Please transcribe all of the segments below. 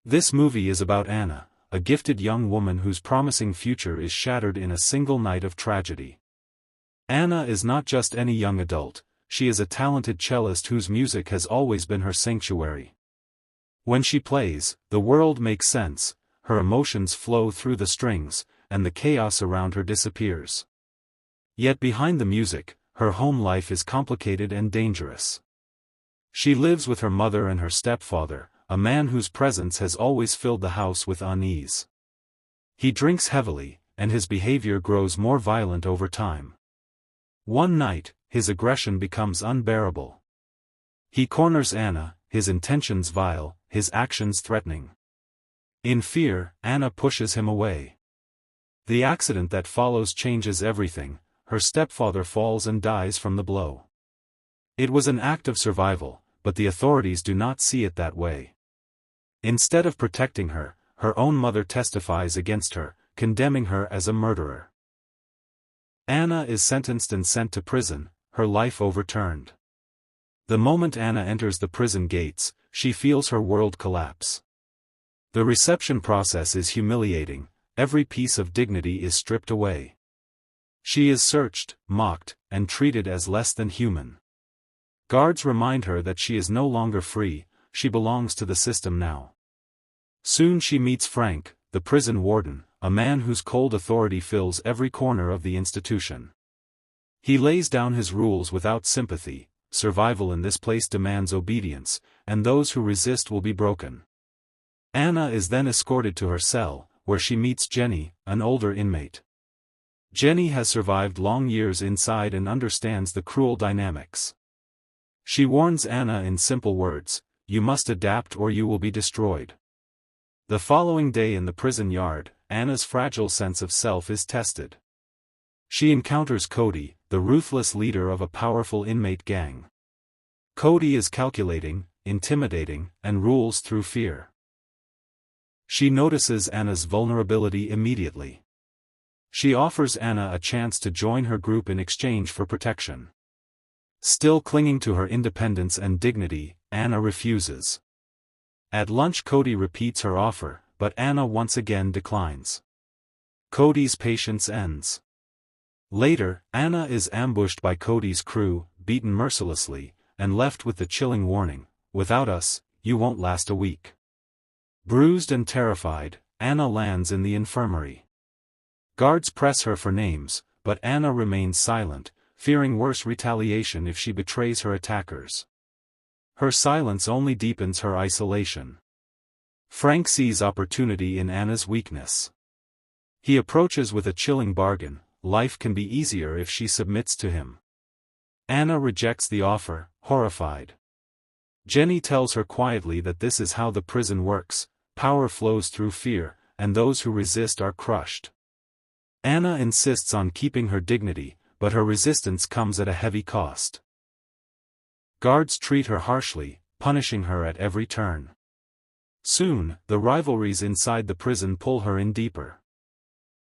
This movie is about Anna, a gifted young woman whose promising future is shattered in a single night of tragedy. Anna is not just any young adult, she is a talented cellist whose music has always been her sanctuary. When she plays, the world makes sense, her emotions flow through the strings, and the chaos around her disappears. Yet behind the music, her home life is complicated and dangerous. She lives with her mother and her stepfather, a man whose presence has always filled the house with unease. He drinks heavily, and his behavior grows more violent over time. One night, his aggression becomes unbearable. He corners Anna, his intentions vile, his actions threatening. In fear, Anna pushes him away. The accident that follows changes everything. Her stepfather falls and dies from the blow. It was an act of survival, but the authorities do not see it that way. Instead of protecting her, her own mother testifies against her, condemning her as a murderer. Anna is sentenced and sent to prison, her life overturned. The moment Anna enters the prison gates, she feels her world collapse. The reception process is humiliating, every piece of dignity is stripped away. She is searched, mocked, and treated as less than human. Guards remind her that she is no longer free, she belongs to the system now. Soon she meets Frank, the prison warden, a man whose cold authority fills every corner of the institution. He lays down his rules without sympathy. Survival in this place demands obedience, and those who resist will be broken. Anna is then escorted to her cell, where she meets Jenny, an older inmate. Jenny has survived long years inside and understands the cruel dynamics. She warns Anna in simple words, "You must adapt or you will be destroyed." The following day in the prison yard, Anna's fragile sense of self is tested. She encounters Cody, the ruthless leader of a powerful inmate gang. Cody is calculating, intimidating, and rules through fear. She notices Anna's vulnerability immediately. She offers Anna a chance to join her group in exchange for protection. Still clinging to her independence and dignity, Anna refuses. At lunch Cody repeats her offer, but Anna once again declines. Cody's patience ends. Later, Anna is ambushed by Cody's crew, beaten mercilessly, and left with the chilling warning, "Without us, you won't last a week." Bruised and terrified, Anna lands in the infirmary. Guards press her for names, but Anna remains silent, fearing worse retaliation if she betrays her attackers. Her silence only deepens her isolation. Frank sees opportunity in Anna's weakness. He approaches with a chilling bargain: life can be easier if she submits to him. Anna rejects the offer, horrified. Jenny tells her quietly that this is how the prison works: power flows through fear, and those who resist are crushed. Anna insists on keeping her dignity, but her resistance comes at a heavy cost. Guards treat her harshly, punishing her at every turn. Soon, the rivalries inside the prison pull her in deeper.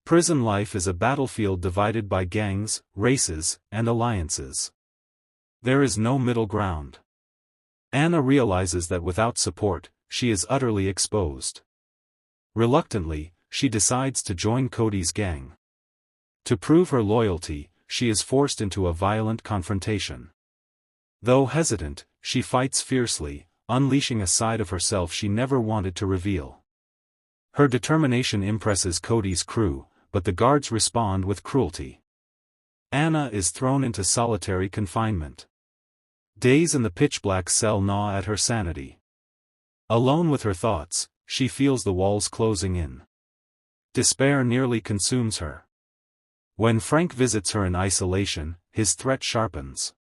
Prison life is a battlefield divided by gangs, races, and alliances. There is no middle ground. Anna realizes that without support, she is utterly exposed. Reluctantly, she decides to join Cody's gang. To prove her loyalty, she is forced into a violent confrontation. Though hesitant, she fights fiercely, unleashing a side of herself she never wanted to reveal. Her determination impresses Cody's crew, but the guards respond with cruelty. Anna is thrown into solitary confinement. Days in the pitch-black cell gnaw at her sanity. Alone with her thoughts, she feels the walls closing in. Despair nearly consumes her. When Frank visits her in isolation, his threat sharpens.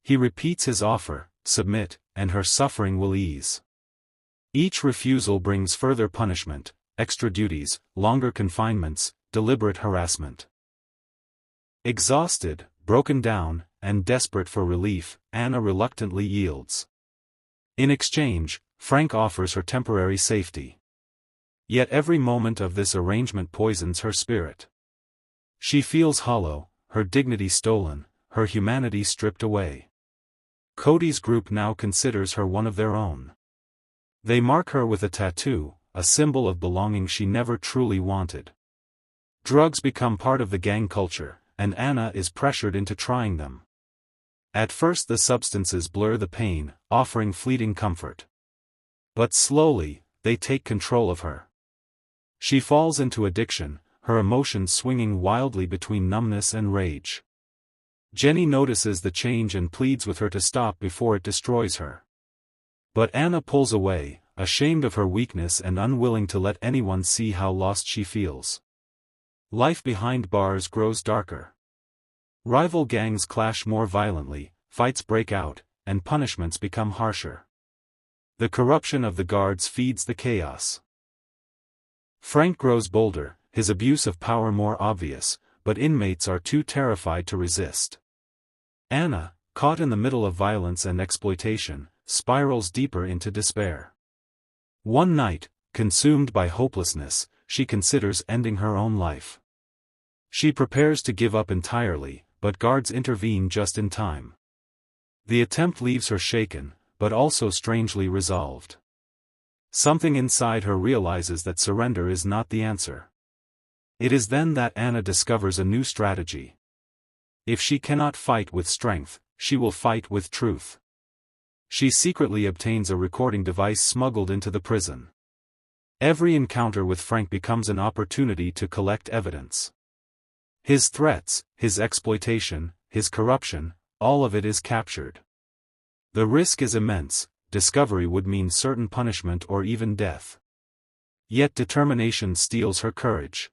He repeats his offer: submit, and her suffering will ease. Each refusal brings further punishment, extra duties, longer confinements, deliberate harassment. Exhausted, broken down, and desperate for relief, Anna reluctantly yields. In exchange, Frank offers her temporary safety. Yet every moment of this arrangement poisons her spirit. She feels hollow, her dignity stolen, her humanity stripped away. Cody's group now considers her one of their own. They mark her with a tattoo, a symbol of belonging she never truly wanted. Drugs become part of the gang culture, and Anna is pressured into trying them. At first the substances blur the pain, offering fleeting comfort. But slowly, they take control of her. She falls into addiction, her emotions swinging wildly between numbness and rage. Jenny notices the change and pleads with her to stop before it destroys her. But Anna pulls away, ashamed of her weakness and unwilling to let anyone see how lost she feels. Life behind bars grows darker. Rival gangs clash more violently, fights break out, and punishments become harsher. The corruption of the guards feeds the chaos. Frank grows bolder, his abuse of power more obvious, but inmates are too terrified to resist. Anna, caught in the middle of violence and exploitation, spirals deeper into despair. One night, consumed by hopelessness, she considers ending her own life. She prepares to give up entirely, but guards intervene just in time. The attempt leaves her shaken, but also strangely resolved. Something inside her realizes that surrender is not the answer. It is then that Anna discovers a new strategy. If she cannot fight with strength, she will fight with truth. She secretly obtains a recording device smuggled into the prison. Every encounter with Frank becomes an opportunity to collect evidence. His threats, his exploitation, his corruption, all of it is captured. The risk is immense, discovery would mean certain punishment or even death. Yet determination steals her courage.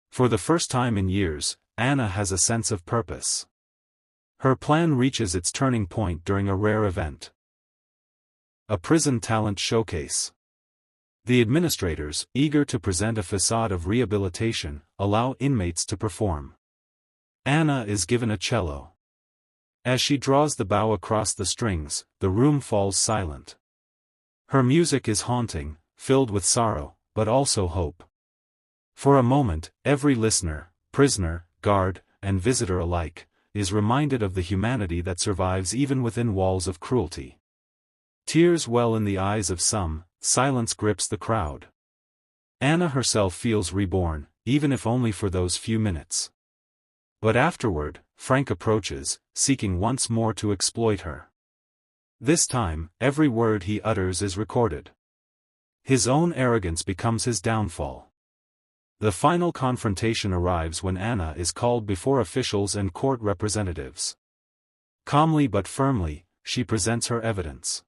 For the first time in years, Anna has a sense of purpose. Her plan reaches its turning point during a rare event. A prison talent showcase. The administrators, eager to present a facade of rehabilitation, allow inmates to perform. Anna is given a cello. As she draws the bow across the strings, the room falls silent. Her music is haunting, filled with sorrow, but also hope. For a moment, every listener, prisoner, guard, and visitor alike, is reminded of the humanity that survives even within walls of cruelty. Tears well in the eyes of some, silence grips the crowd. Anna herself feels reborn, even if only for those few minutes. But afterward, Frank approaches, seeking once more to exploit her. This time, every word he utters is recorded. His own arrogance becomes his downfall. The final confrontation arrives when Anna is called before officials and court representatives. Calmly but firmly, she presents her evidence.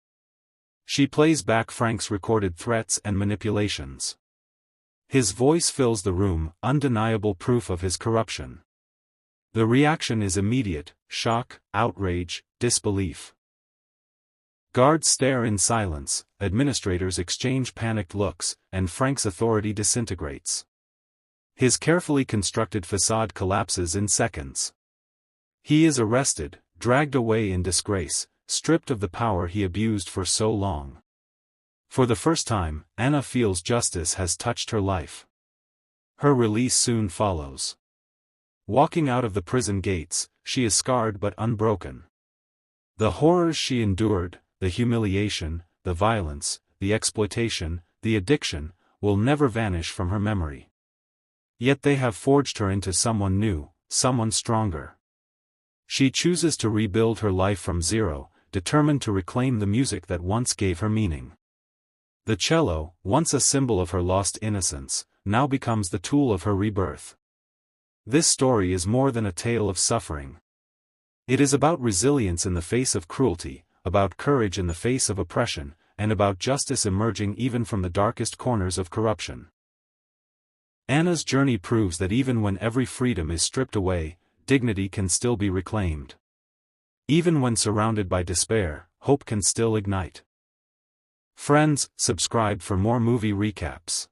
She plays back Frank's recorded threats and manipulations. His voice fills the room, undeniable proof of his corruption. The reaction is immediate: shock, outrage, disbelief. Guards stare in silence, administrators exchange panicked looks, and Frank's authority disintegrates. His carefully constructed facade collapses in seconds. He is arrested, dragged away in disgrace, stripped of the power he abused for so long. For the first time, Anna feels justice has touched her life. Her release soon follows. Walking out of the prison gates, she is scarred but unbroken. The horrors she endured, the humiliation, the violence, the exploitation, the addiction, will never vanish from her memory. Yet they have forged her into someone new, someone stronger. She chooses to rebuild her life from zero, determined to reclaim the music that once gave her meaning. The cello, once a symbol of her lost innocence, now becomes the tool of her rebirth. This story is more than a tale of suffering. It is about resilience in the face of cruelty, about courage in the face of oppression, and about justice emerging even from the darkest corners of corruption. Anna's journey proves that even when every freedom is stripped away, dignity can still be reclaimed. Even when surrounded by despair, hope can still ignite. Friends, subscribe for more movie recaps.